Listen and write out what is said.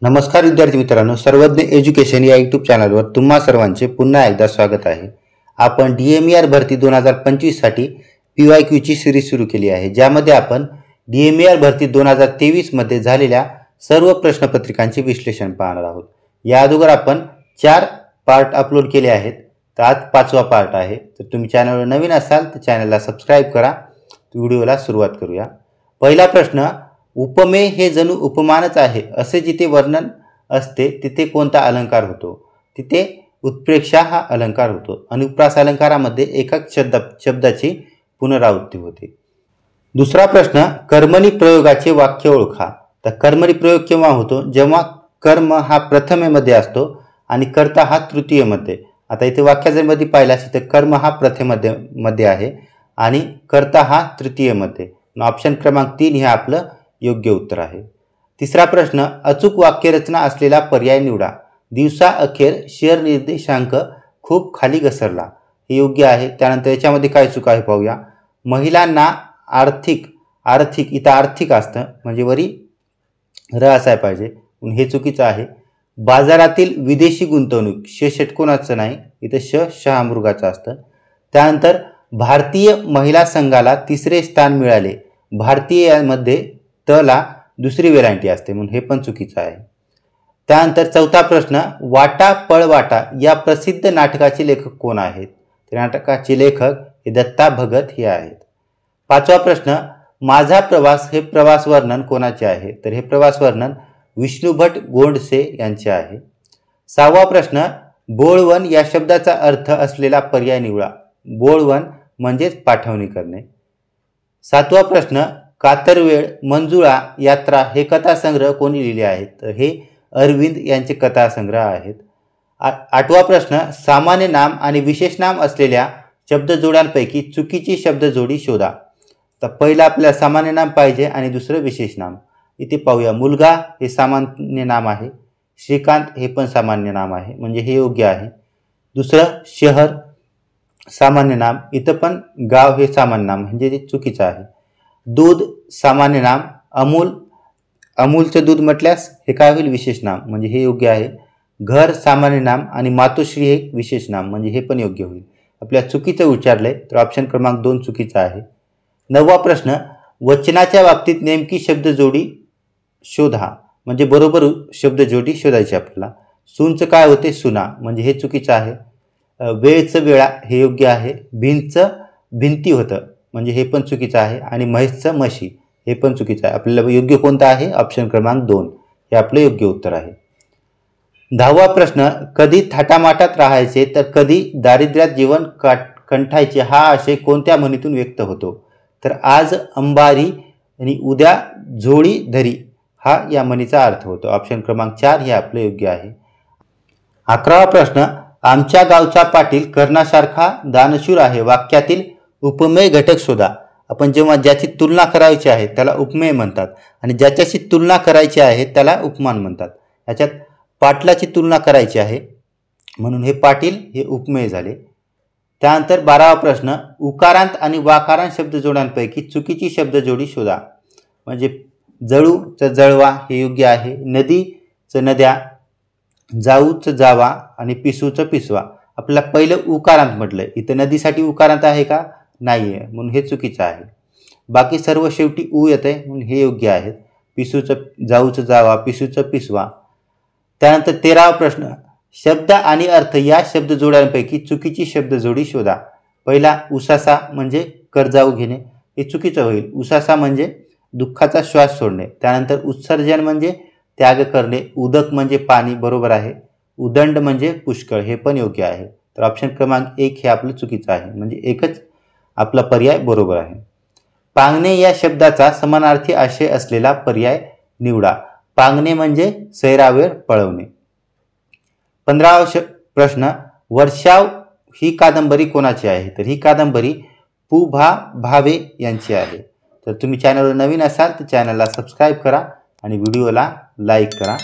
नमस्कार विद्यार्थी मित्रांनो, सर्वज्ञ एज्युकेशन या यूट्यूब चॅनलवर तुम्हा सर्वांचे पुन्हा एकदा स्वागत आहे। आपण DMER भरती 2025 साठी PYQ ची सिरीज सुरू केली आहे, ज्यामध्ये आपण DMER भरती 2023 मध्ये झालेल्या सर्व प्रश्नपत्रिकांचे विश्लेषण पाहणार आहोत। या अगोदर आपण 4 पार्ट अपलोड केले आहेत, तर आज 5वा पार्ट आहे। तर तुम्ही चॅनलवर नवीन असाल तर चॅनलला सबस्क्राइब करा। व्हिडिओला सुरुवात करूया। पहिला प्रश्न, उपमेय हे जणू उपमानच आहे असे जिथे वर्णन असते तिथे कोणता अलंकार होतो? तिथे उत्प्रेक्षा हा अलंकार होतो। अनुप्रास अलंकारामध्ये एकक शब्दाची पुनरावृत्ती होते। दुसरा प्रश्न, कर्मणी प्रयोगाचे वाक्य ओळखा। तर कर्मणी प्रयोग केव्हा होतो? जेव्हा कर्म हा प्रथमेमध्ये असतो आणि कर्ता हा तृतीयमध्ये। आता इथे वाक्यामध्ये पाहिल्यास तर कर्म हा प्रथमेमध्ये आहे आणि कर्ता हा तृतीयमध्ये। ऑप्शन क्रमांक 3 हे आपलं योग्य उत्तर आहे। तिसरा प्रश्न, अचूक वाक्यरचना असलेला पर्याय निवडा। दिवसा अखेर शेअर निर्देशांक खूप खाली घसरला, हे योग्य आहे। त्यानंतर याच्यामध्ये काय चूक आहे पाहूया। महिलांना आर्थिक इथं आर्थिक असतं म्हणजे वरी र असायला पाहिजे, पण हे चुकीचं आहे। बाजारातील विदेशी गुंतवणूक षटकोनाचं नाही, इथं शहामृगाचं असतं। त्यानंतर भारतीय महिला संघाला 3रे स्थान मिळाले। भारतीय यामध्ये तला दुसरी व्हेरायटी असते म्हणून हे पण चुकीचं आहे। त्यानंतर चौथा प्रश्न, वाटा पळवाटा या प्रसिद्ध नाटकाचे लेखक कोण आहेत? त्या नाटकाचे लेखक हे दत्ता भगत हे आहेत। 5वा प्रश्न, माझा प्रवास हे प्रवास वर्णन कोणाचे आहे? तर हे प्रवास वर्णन विष्णुभट गोंडसे यांचे आहे। 6वा प्रश्न, बोळवण या शब्दाचा अर्थ असलेला पर्याय निवडा। बोळवण म्हणजेच पाठवणी करणे। 7वा प्रश्न, कातरवेळ मंजुळा यात्रा हे कथासंग्रह कोणी लिहिले आहेत? तर हे अरविंद यांचे कथासंग्रह आहेत। 8वा प्रश्न, सामान्य नाम आणि विशेष नाम असलेल्या शब्दजोड्यांपैकी चुकीची शब्दजोडी शोधा। तर पहिला आपल्याला सामान्य नाम पाहिजे आणि दुसरं विशेष नाम। इथे पाहूया, मुलगा हे सामान्य नाम आहे, श्रीकांत हे पण सामान्य नाम आहे म्हणजे हे योग्य आहे। दुसरं शहर सामान्य नाम, इथं पण गाव हे सामान्य नाम म्हणजे ते चुकीचं आहे। दूध सामान्य नाम, अमूलचं दूध म्हटल्यास हे काय होईल? विशेष नाम म्हणजे हे योग्य आहे। घर सामान्य नाम आणि मातोश्री हे विशेष नाम म्हणजे हे पण योग्य होईल। आपल्या चुकीचं विचारलंय तर ऑप्शन क्रमांक 2 चुकीचा आहे। 9वा प्रश्न, वचनाच्या बाबतीत नेमकी शब्दजोडी शोधा म्हणजे बरोबर शब्दजोडी शोधायची आपल्याला। सूनचं काय होते? सुना म्हणजे हे चुकीचं आहे। वेळचं वेळा हे योग्य आहे। भिंतचं भिंती होतं म्हणजे हे पण चुकीचं आहे आणि म्हैसचं म्हशी हे पण चुकीचं आहे। आपल्याला योग्य कोणतं आहे? ऑप्शन क्रमांक 2 हे आपलं योग्य उत्तर आहे। 10वा प्रश्न, कधी थाटामाटात राहायचे तर कधी दारिद्र्यात जीवन कंठायचे हा आशय कोणत्या म्हणीतून व्यक्त होतो? तर आज अंबारी आणि उद्या झोळी धरी हा या म्हणीचा अर्थ होतो। ऑप्शन क्रमांक 4 हे आपलं योग्य आहे। 11वा प्रश्न, आमच्या गावचा पाटील कर्णासारखा दानशूर आहे वाक्यातील उपमेय घटक शोधा। आपण जेव्हा ज्याची तुलना करायची आहे त्याला उपमेय म्हणतात आणि ज्याच्याशी तुलना करायची आहे त्याला उपमान म्हणतात। याच्यात पाटलाची तुलना करायची आहे म्हणून हे पाटील हे उपमेय झाले। त्यानंतर 12वा प्रश्न, उकारांत आणि वाकारांत शब्दजोड्यांपैकी चुकीची शब्दजोडी शोधा म्हणजे जळूचं जळवा हे योग्य आहे। नदीचं नद्या, जाऊचं जावा आणि पिसूचं पिसवा। आपल्याला पहिलं उकारांत म्हटलंय, इथं नदीसाठी उकारांत आहे का? नाहीये म्हणून हे चुकीचं आहे। बाकी सर्व शेवटी ऊ येते म्हणून हे योग्य आहेत। पिसूचं जाऊचं जावा, पिसूचं पिसवा। त्यानंतर 13वा प्रश्न, शब्द आणि अर्थ या शब्दजोड्यांपैकी चुकीची शब्दजोडी शोधा। पहिला उसासा म्हणजे कर्जाऊ घेणे हे चुकीचं होईल। उसासा म्हणजे दुःखाचा श्वास सोडणे। त्यानंतर उत्सर्जन म्हणजे त्याग करणे। उदक म्हणजे पाणी बरोबर आहे। उदंड म्हणजे पुष्कळ हे पण योग्य आहे। तर ऑप्शन क्रमांक 1 हे आपलं चुकीचं आहे म्हणजे एकच आपला पर्याय बरोबर आहे। पांगणे या शब्दाचा समानार्थी आशय असलेला पर्याय निवडा। पांगणे म्हणजे सैरावेळ पळवणे। 15वा प्रश्न, वर्षाव ही कादंबरी कोणाची आहे? तर ही कादंबरी पु.भा. भावे यांची आहे। तर तुम्ही चॅनलवर नवीन असाल तर चॅनलला सबस्क्राइब करा आणि व्हिडिओला लाईक करा।